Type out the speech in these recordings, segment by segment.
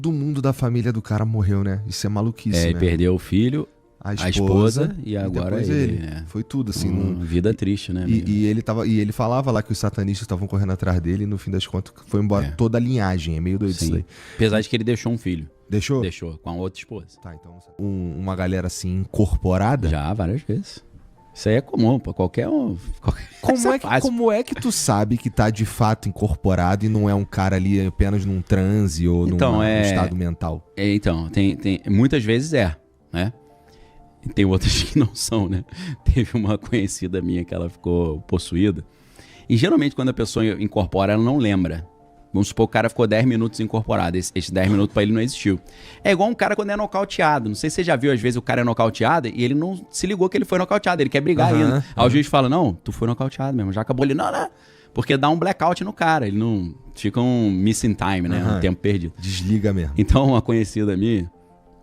Todo mundo da família do cara morreu, né? Isso é maluquice, né? E perdeu o filho, a esposa e agora depois ele. Foi tudo, assim. Vida triste, né? E ele falava lá que os satanistas estavam correndo atrás dele e no fim das contas foi embora toda a linhagem. É meio doido isso aí. Apesar de que ele deixou um filho. Deixou? Deixou, com a outra esposa. Tá, então uma galera assim incorporada? Já, várias vezes. Isso aí é comum, pra qualquer um. Como é que tu sabe que tá de fato incorporado e não é um cara ali apenas num transe ou num estado mental? Então, muitas vezes né? E tem outras que não são, né? Teve uma conhecida minha que ela ficou possuída. E geralmente quando a pessoa incorpora, ela não lembra. Vamos supor que o cara ficou 10 minutos incorporado. Esses 10 minutos pra ele não existiu. É igual um cara quando é nocauteado. Não sei se você já viu, às vezes o cara é nocauteado e ele não se ligou que ele foi nocauteado. Ele quer brigar ainda. Aí o juiz fala, não, tu foi nocauteado mesmo. Já acabou. Ele, não. Porque dá um blackout no cara. Ele não... Fica um missing time, né? Um tempo perdido. Desliga mesmo. Então uma conhecida minha,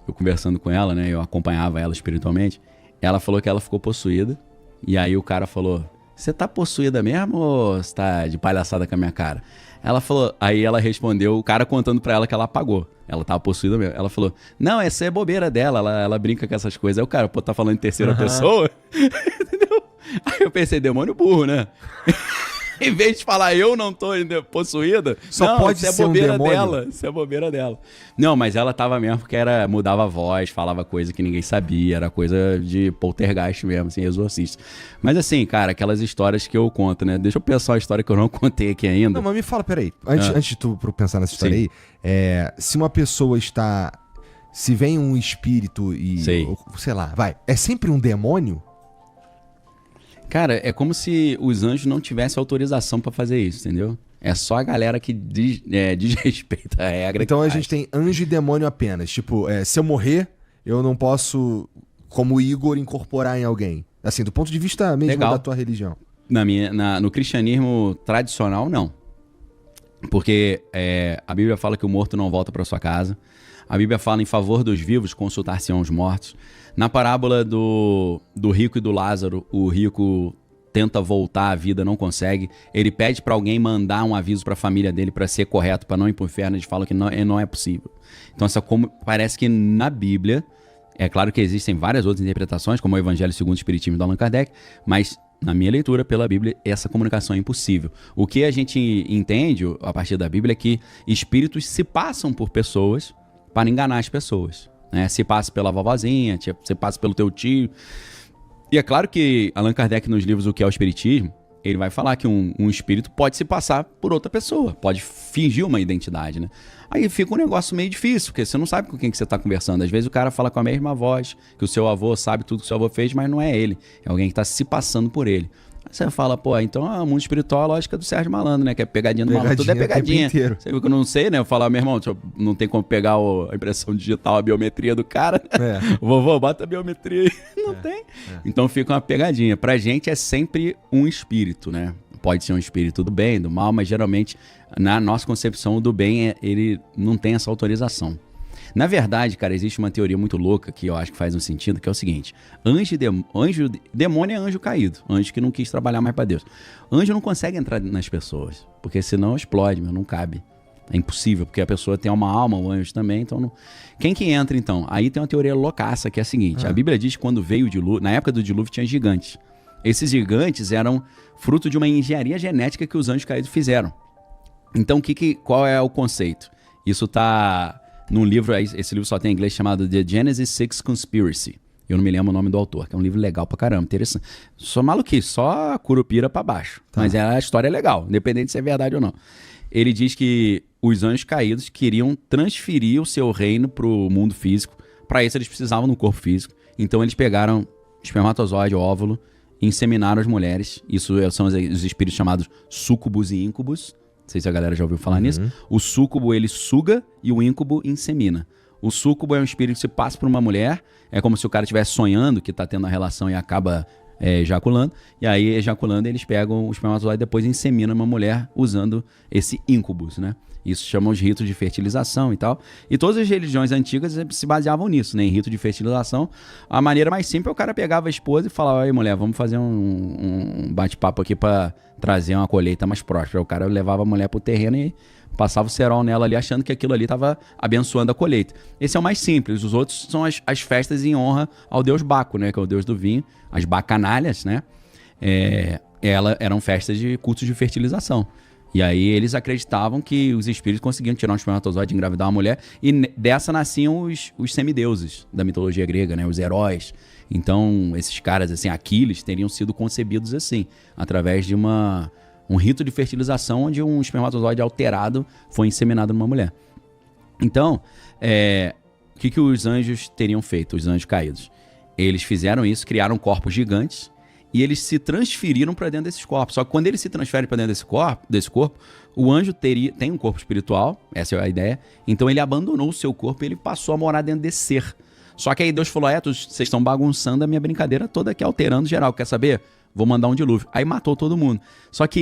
eu conversando com ela, né? Eu acompanhava ela espiritualmente. Ela falou que ela ficou possuída. E aí o cara falou, você tá possuída mesmo ou você tá de palhaçada com a minha cara? Ela falou, aí ela respondeu, o cara contando pra ela que ela apagou. Ela tava possuída mesmo. Ela falou, não, essa é bobeira dela, ela brinca com essas coisas. Aí o cara, tá falando em terceira pessoa? Entendeu? Aí eu pensei, demônio burro, né? Em vez de falar, eu não tô possuída, pode ser bobeira um demônio. dela. Isso é bobeira dela. Não, mas ela tava mesmo porque mudava a voz, falava coisa que ninguém sabia, era coisa de poltergeist mesmo, assim, exorcista. Mas assim, cara, aquelas histórias que eu conto, né? Deixa eu pensar uma história que eu não contei aqui ainda. Não, mas me fala, peraí, antes de tu pensar nessa história aí, se uma pessoa está... Se vem um espírito e... sei lá, é sempre um demônio? Cara, é como se os anjos não tivessem autorização pra fazer isso, entendeu? É só a galera que desrespeita a regra. Então a gente tem anjo e demônio apenas. Tipo, se eu morrer, eu não posso, como Igor, incorporar em alguém. Assim, do ponto de vista mesmo da tua religião. No cristianismo tradicional, não. Porque a Bíblia fala que o morto não volta pra sua casa. A Bíblia fala em favor dos vivos, consultar-se-ão os mortos. Na parábola do rico e do Lázaro, o rico tenta voltar à vida, não consegue. Ele pede para alguém mandar um aviso para a família dele para ser correto, para não ir pro inferno. Eles falam que não é possível. Então, parece que na Bíblia, é claro que existem várias outras interpretações, como o Evangelho segundo o Espiritismo do Allan Kardec, mas na minha leitura pela Bíblia, essa comunicação é impossível. O que a gente entende a partir da Bíblia é que espíritos se passam por pessoas para enganar as pessoas. Né? Se passa pela vovozinha, se passa pelo teu tio. E é claro que Allan Kardec, nos livros O que é o Espiritismo, ele vai falar que um espírito pode se passar por outra pessoa, pode fingir uma identidade, né? Aí fica um negócio meio difícil, porque você não sabe com quem que você está conversando. Às vezes o cara fala com a mesma voz, que o seu avô sabe tudo que o seu avô fez, mas não é ele. É alguém que está se passando por ele. Aí você fala, então o mundo espiritual é a lógica do Sérgio Malandro, né? Que é pegadinha do malandro, tudo é pegadinha. Você viu que eu não sei, né? Eu falar, meu irmão, não tem como pegar a impressão digital, a biometria do cara. Vovô, bota a biometria aí. Não tem. Então fica uma pegadinha. Pra gente é sempre um espírito, né? Pode ser um espírito do bem, do mal, mas geralmente, na nossa concepção, o do bem, ele não tem essa autorização. Na verdade, cara, existe uma teoria muito louca que eu acho que faz um sentido, que é o seguinte: demônio é anjo caído, anjo que não quis trabalhar mais pra Deus. Anjo não consegue entrar nas pessoas, porque senão explode, não cabe. É impossível, porque a pessoa tem uma alma, o anjo também, então não... Quem que entra, então? Aí tem uma teoria loucaça, que é a seguinte: a Bíblia diz que quando veio o dilúvio, na época do dilúvio tinha gigantes. Esses gigantes eram fruto de uma engenharia genética que os anjos caídos fizeram. Então, qual é o conceito? Isso tá num livro, esse livro só tem em inglês, chamado The Genesis Six Conspiracy. Eu não me lembro o nome do autor, que é um livro legal pra caramba, interessante. Só maluquice, só curupira pra baixo. Tá. Mas a história é legal, independente se é verdade ou não. Ele diz que os anjos caídos queriam transferir o seu reino pro mundo físico. Para isso eles precisavam de um corpo físico. Então eles pegaram espermatozoide, óvulo, e inseminaram as mulheres. Isso são os espíritos chamados súcubos e íncubos. Não sei se a galera já ouviu falar nisso. O súcubo, ele suga e o íncubus insemina. O súcubo é um espírito que se passa por uma mulher. É como se o cara estivesse sonhando que está tendo a relação e acaba ejaculando. E aí, ejaculando, eles pegam o espermatozoide e depois inseminam uma mulher usando esse íncubus, né? Isso chamam de ritos de fertilização e tal. E todas as religiões antigas se baseavam nisso, né? Em rito de fertilização. A maneira mais simples é o cara pegava a esposa e falava: aí, mulher, vamos fazer um bate-papo aqui para trazer uma colheita mais próspera. O cara levava a mulher pro terreno e passava o cerol nela ali, achando que aquilo ali estava abençoando a colheita. Esse é o mais simples. Os outros são as festas em honra ao deus Baco, né? Que é o deus do vinho. As bacanalhas, né? Eram festas de cultos de fertilização. E aí eles acreditavam que os espíritos conseguiam tirar um espermatozoide e engravidar uma mulher. E dessa nasciam os semideuses da mitologia grega, né? Os heróis. Então, esses caras, assim, Aquiles, teriam sido concebidos assim, através de um rito de fertilização onde um espermatozoide alterado foi inseminado numa mulher. Então, o que os anjos teriam feito, os anjos caídos? Eles fizeram isso, criaram corpos gigantes e eles se transferiram para dentro desses corpos. Só que quando eles se transferem para dentro desse corpo, o anjo tem um corpo espiritual, essa é a ideia, então ele abandonou o seu corpo e ele passou a morar dentro desse ser. Só que aí Deus falou, vocês estão bagunçando a minha brincadeira toda aqui, alterando geral, quer saber? Vou mandar um dilúvio. Aí matou todo mundo. Só que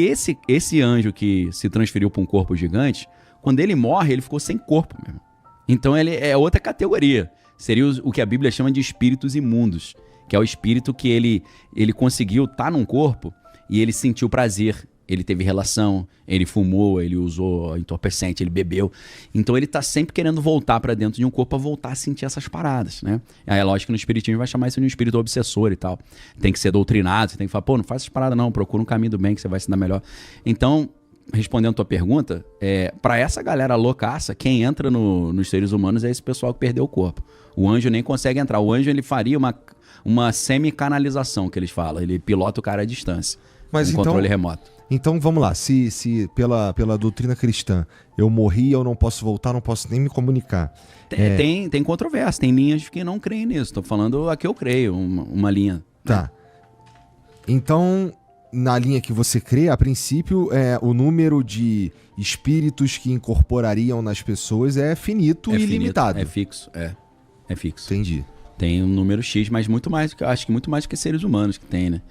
esse anjo que se transferiu para um corpo gigante, quando ele morre, ele ficou sem corpo mesmo. Então ele é outra categoria. Seria o que a Bíblia chama de espíritos imundos, que é o espírito que ele conseguiu estar num corpo e ele sentiu prazer. Ele teve relação, ele fumou, ele usou entorpecente, ele bebeu. Então ele tá sempre querendo voltar para dentro de um corpo para voltar a sentir essas paradas, né? Aí é lógico que no espiritismo vai chamar isso de um espírito obsessor e tal. Tem que ser doutrinado, você tem que falar, não faz essas paradas não, procura um caminho do bem que você vai se dar melhor. Então, respondendo a tua pergunta, para essa galera loucaça, quem entra nos seres humanos é esse pessoal que perdeu o corpo. O anjo nem consegue entrar. O anjo ele faria uma semi-canalização, que eles falam. Ele pilota o cara à distância. Mas com controle remoto. Então vamos lá, se pela doutrina cristã eu morri, eu não posso voltar, não posso nem me comunicar. Tem controvérsia, tem linhas que não creem nisso. Tô falando a que eu creio, uma linha. Tá. Então, na linha que você crê, a princípio, o número de espíritos que incorporariam nas pessoas é finito e ilimitado. É fixo, é fixo. Entendi. Tem um número X, mas muito mais, acho que muito mais que seres humanos que tem, né?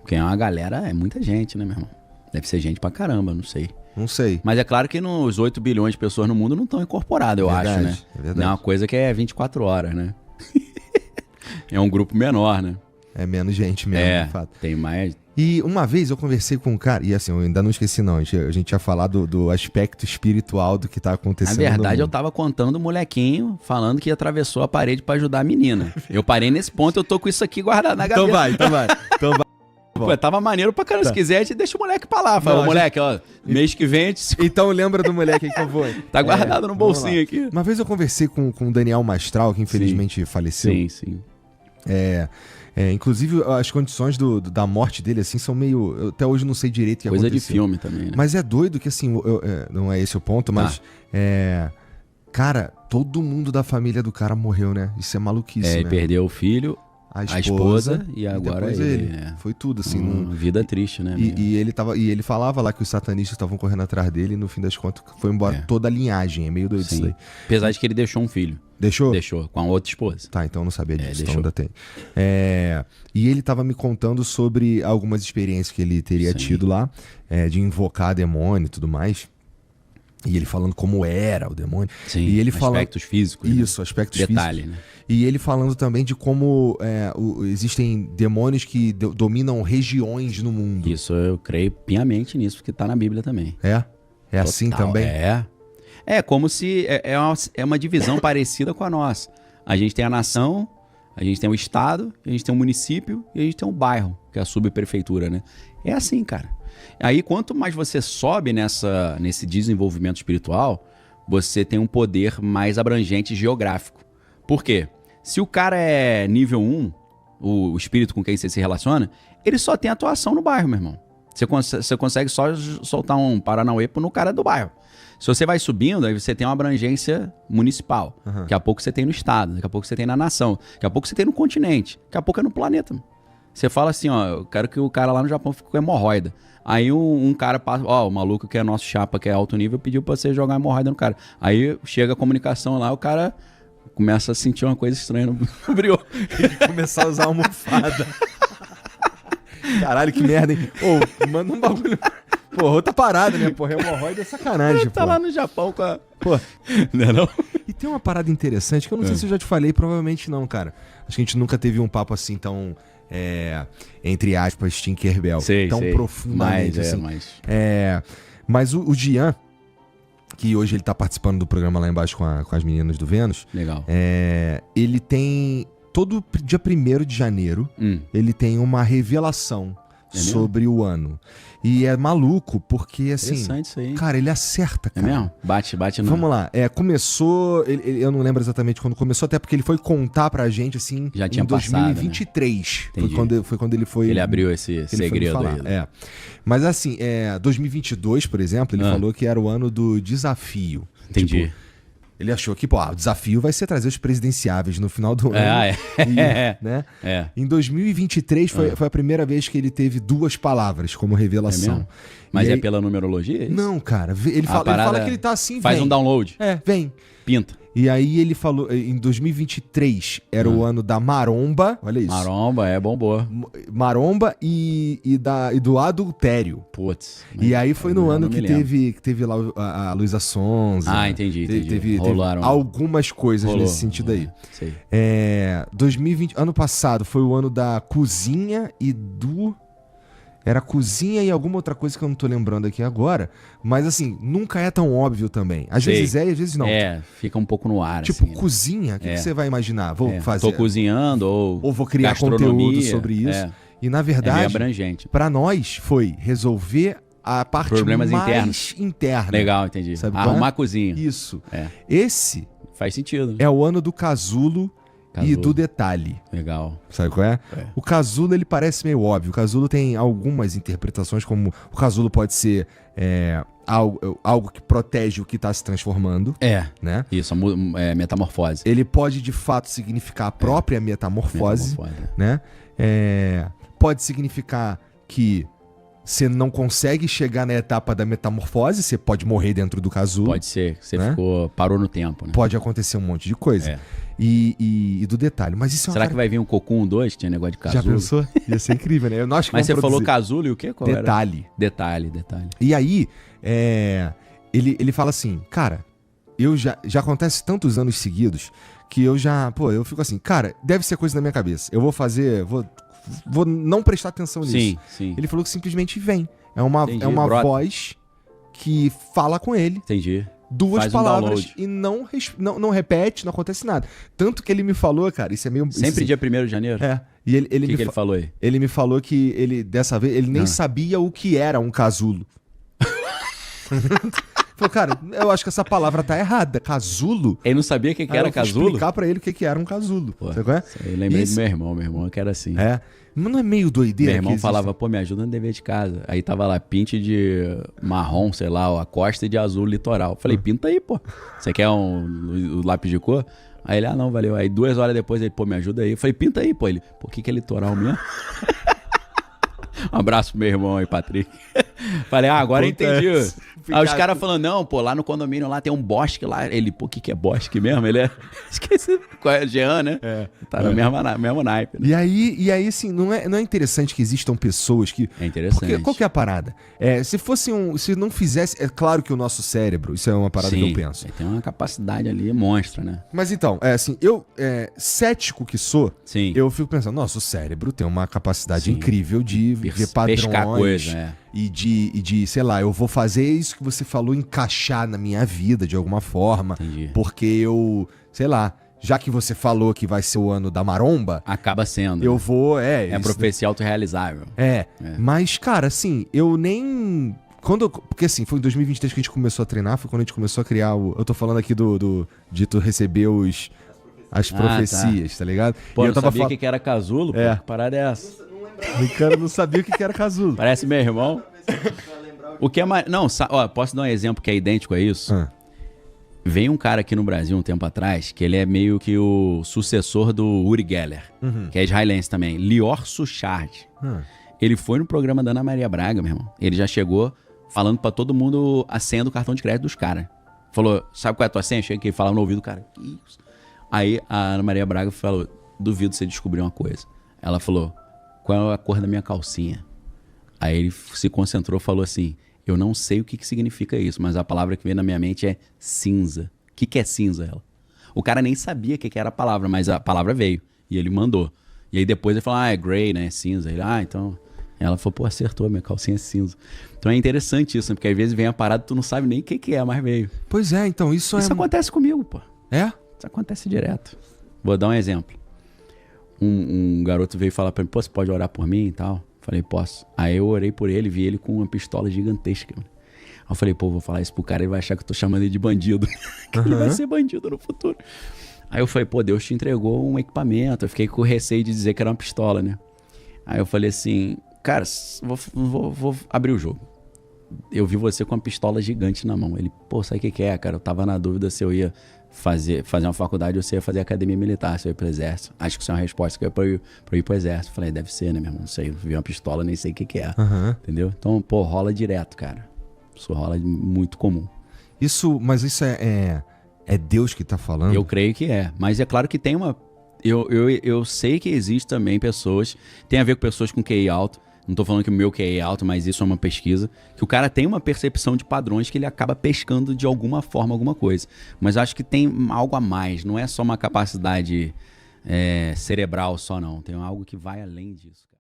Porque é uma galera, é muita gente, né, meu irmão? Deve ser gente pra caramba, não sei. Não sei. Mas é claro que nos 8 bilhões de pessoas no mundo não estão incorporadas, eu acho, né? É verdade. Não é uma coisa que é 24 horas, né? É um grupo menor, né? É menos gente mesmo, de fato. Tem mais... E uma vez eu conversei com um cara, e assim, eu ainda não esqueci não, a gente tinha falado do aspecto espiritual do que tá acontecendo. Na verdade, eu tava contando o molequinho falando que atravessou a parede pra ajudar a menina. Eu parei nesse ponto, eu tô com isso aqui guardado na gaveta. Então vai. Pô, tava maneiro pra caramba. Se quiser, a gente deixa o moleque pra lá. Fala, moleque, ó, mês que vem a gente... Então lembra do moleque aí que eu vou. Tá guardado no bolsinho aqui. Uma vez eu conversei com o Daniel Mastral, que infelizmente faleceu. Sim. Inclusive, as condições da morte dele, assim, são meio... Eu até hoje não sei direito o que aconteceu. Coisa de filme também, né? Mas é doido que, assim, não é esse o ponto, mas... Cara, todo mundo da família do cara morreu, né? Isso é maluquice, né? Ele perdeu o filho... A esposa e agora ele. Foi tudo, assim. Vida triste, né? E ele falava lá que os satanistas estavam correndo atrás dele e no fim das contas foi embora toda a linhagem. É meio doido isso daí. Apesar de que ele deixou um filho. Deixou? Deixou, com a outra esposa. Tá, então eu não sabia disso, então deixou. ainda tem. E ele tava me contando sobre algumas experiências que ele teria tido lá, de invocar demônio e tudo mais. E ele falando como era o demônio. Sim, e ele aspectos físicos. Isso, aspectos Detalhe, físicos. Né? E ele falando também de como existem demônios que dominam regiões no mundo. Isso, eu creio piamente nisso, porque tá na Bíblia também. É assim também? É como se... É uma divisão parecida com a nossa. A gente tem a nação, a gente tem o estado, a gente tem o município e a gente tem o bairro, que é a subprefeitura, né? É assim, cara. Aí, quanto mais você sobe nesse desenvolvimento espiritual, você tem um poder mais abrangente geográfico. Por quê? Se o cara é nível 1, o espírito com quem você se relaciona, ele só tem atuação no bairro, meu irmão. Você consegue só soltar um paranauê no cara do bairro. Se você vai subindo, aí você tem uma abrangência municipal. Uhum. Daqui a pouco você tem no estado, daqui a pouco você tem na nação, daqui a pouco você tem no continente, daqui a pouco é no planeta. Você fala assim, ó, eu quero que o cara lá no Japão fique com hemorroida. Aí um cara passa, ó, o maluco que é nosso chapa, que é alto nível, pediu pra você jogar hemorroida no cara. Aí chega a comunicação lá, o cara começa a sentir uma coisa estranha no brioco. E começar a usar a almofada. Caralho, que merda, hein? Ô, manda um bagulho... Pô, outra parada, né? Porra, hemorroida é sacanagem, tá lá no Japão com a... Pô, não? E tem uma parada interessante que eu não sei se eu já te falei, provavelmente não, cara. Acho que a gente nunca teve um papo assim tão... entre aspas, Tinkerbell. Tão profundamente. Mas mas o Gian, que hoje ele tá participando do programa lá embaixo com as meninas do Vênus. Legal. Ele tem, todo dia 1º de janeiro, ele tem uma revelação sobre o ano. E é maluco, porque assim... Interessante isso aí. Cara, ele acerta, cara. É mesmo? Bate no... Vamos lá, começou... eu não lembro exatamente quando começou, até porque ele foi contar pra gente, assim, Já tinha em 2023. Passado, né? Foi quando ele foi... Ele abriu esse segredo aí. Mas assim, 2022, por exemplo, ele falou que era o ano do desafio. Entendi. Tipo, ele achou que, o desafio vai ser trazer os presidenciáveis no final do ano. Né? Em 2023 foi a primeira vez que ele teve 2 palavras como revelação. Mas aí, pela numerologia? É isso? Não, cara. Ele fala que ele tá assim, faz um download. Vem. Pinta. E aí ele falou, em 2023 era o ano da maromba, olha isso. Maromba, boa. Maromba e do adultério. Putz. E aí foi no ano que teve lá a Luísa Sonza. Entendi. Teve algumas coisas nesse sentido aí. Sei. 2020, ano passado foi o ano da cozinha e do... Era cozinha e alguma outra coisa que eu não tô lembrando aqui agora. Mas assim, nunca é tão óbvio também. Às vezes e às vezes não. Fica um pouco no ar. Tipo, assim, cozinha, o que você vai imaginar? Vou fazer. Tô cozinhando ou vou criar conteúdo sobre isso. E na verdade, abrangente. Pra nós foi resolver a parte problemas mais interna. Legal, entendi. Sabe Arrumar a cozinha. Isso. Esse faz sentido. É o ano do casulo e do detalhe. Legal. Sabe qual é? O casulo, ele parece meio óbvio. O casulo tem algumas interpretações, como o casulo pode ser algo que protege o que está se transformando. Né? Isso, metamorfose. Ele pode, de fato, significar a própria metamorfose. Né? Pode significar que você não consegue chegar na etapa da metamorfose, você pode morrer dentro do casulo. Pode ser, você parou no tempo. Né? Pode acontecer um monte de coisa. E do detalhe. Mas isso Será que vai vir um Cocum 2? Tinha negócio de casulo. Já pensou? Ia ser incrível, né? Eu não acho que Mas você falou casulo e o quê? Qual detalhe. Era? Detalhe. E aí, ele fala assim, cara, já acontece tantos anos seguidos que eu fico assim, cara, deve ser coisa da minha cabeça. Eu vou fazer, vou não prestar atenção nisso. Sim. Ele falou que simplesmente vem. É uma voz que fala com ele. Entendi. 2 palavras e não repete, não acontece nada. Tanto que ele me falou, cara, isso é meio... Sempre dia 1º de janeiro? E ele que ele falou aí? Ele me falou que ele, dessa vez, ele nem sabia o que era um casulo. Falou, cara, eu acho que essa palavra tá errada. Casulo? Ele não sabia o que era casulo? Eu explicar pra ele o que era um casulo. Sabe qual é? Eu lembrei do meu irmão que era assim. Mas não é meio doideira? Meu irmão falava, me ajuda no dever de casa. Aí tava lá, pinte de marrom, sei lá, a costa e de azul litoral. Falei, pinta aí, pô. Você quer um lápis de cor? Aí ele, não, valeu. Aí 2 horas depois ele, me ajuda aí. Eu falei, pinta aí, pô. Ele, que é litoral mesmo? Um abraço pro meu irmão aí, Patrick. Falei, agora eu entendi. Aí os caras falando, não, pô, lá no condomínio lá tem um bosque lá. Ele, que é bosque mesmo? Ele esqueci qual é, Jean, né? Tá no mesmo naipe. Né? E aí, assim, não é interessante que existam pessoas que... É interessante. Porque, qual que é a parada? Se não fizesse... É claro que o nosso cérebro, isso é uma parada que eu penso. Tem uma capacidade ali monstra, né? Mas então, assim, eu, cético que sou, eu fico pensando, nossa, o cérebro tem uma capacidade incrível de ver padrões. Pescar coisa, E de, sei lá, eu vou fazer isso que você falou encaixar na minha vida de alguma forma. Entendi. Porque eu, sei lá, já que você falou que vai ser o ano da maromba... Acaba sendo. Eu vou, profecia autorrealizável. Mas, cara, assim, eu nem... Porque assim, foi em 2023 que a gente começou a treinar, foi quando a gente começou a criar eu tô falando aqui de tu receber as profecias, tá ligado? Pô, eu sabia o que era casulo? Pô, que parada é essa? O cara não sabia o que era casulo. Parece meu irmão. O que é mais... Não, posso dar um exemplo que é idêntico a isso? Veio um cara aqui no Brasil um tempo atrás, que ele é meio que o sucessor do Uri Geller, que é israelense também. Lior Suchard. Ele foi no programa da Ana Maria Braga, meu irmão. Ele já chegou falando pra todo mundo a senha do cartão de crédito dos caras. Falou, sabe qual é a tua senha? Chega aqui e falava no ouvido do cara. Que isso? Aí a Ana Maria Braga falou, duvido você descobrir uma coisa. Ela falou, qual é a cor da minha calcinha? Aí ele se concentrou e falou assim, eu não sei o que significa isso, mas a palavra que veio na minha mente é cinza. O que é cinza, ela? O cara nem sabia o que era a palavra, mas a palavra veio. E ele mandou. E aí depois ele falou, é grey, né? É cinza. Ele, então... Ela falou, pô, acertou, minha calcinha é cinza. Então é interessante isso, né? Porque às vezes vem a parada e tu não sabe nem o que é, mas veio. Pois é, então Isso é... acontece comigo, pô. É? Isso acontece direto. Vou dar um exemplo. Um garoto veio falar pra mim, pô, você pode orar por mim e tal? Falei, posso. Aí eu orei por ele, vi ele com uma pistola gigantesca. Aí eu falei, pô, vou falar isso pro cara, ele vai achar que eu tô chamando ele de bandido. Que ele vai ser bandido no futuro. Aí eu falei, pô, Deus te entregou um equipamento. Eu fiquei com receio de dizer que era uma pistola, né? Aí eu falei assim, cara, vou abrir o jogo. Eu vi você com uma pistola gigante na mão. Ele, pô, sabe o que é, cara? Eu tava na dúvida se eu ia fazer uma faculdade ou se eu ia fazer academia militar, se eu ia pro exército. Acho que isso é uma resposta que eu ia pra ir pro exército. Falei, deve ser, né, meu irmão? Não sei, eu vi uma pistola, nem sei o que é. Entendeu? Então, pô, rola direto, cara. Isso rola muito comum. Mas isso é Deus que tá falando? Eu creio que é. Mas é claro que tem uma... Eu sei que existe também pessoas... Tem a ver com pessoas com QI alto. Não tô falando que o meu QI é alto, mas isso é uma pesquisa. Que o cara tem uma percepção de padrões que ele acaba pescando de alguma forma, alguma coisa. Mas acho que tem algo a mais. Não é só uma capacidade cerebral só, não. Tem algo que vai além disso.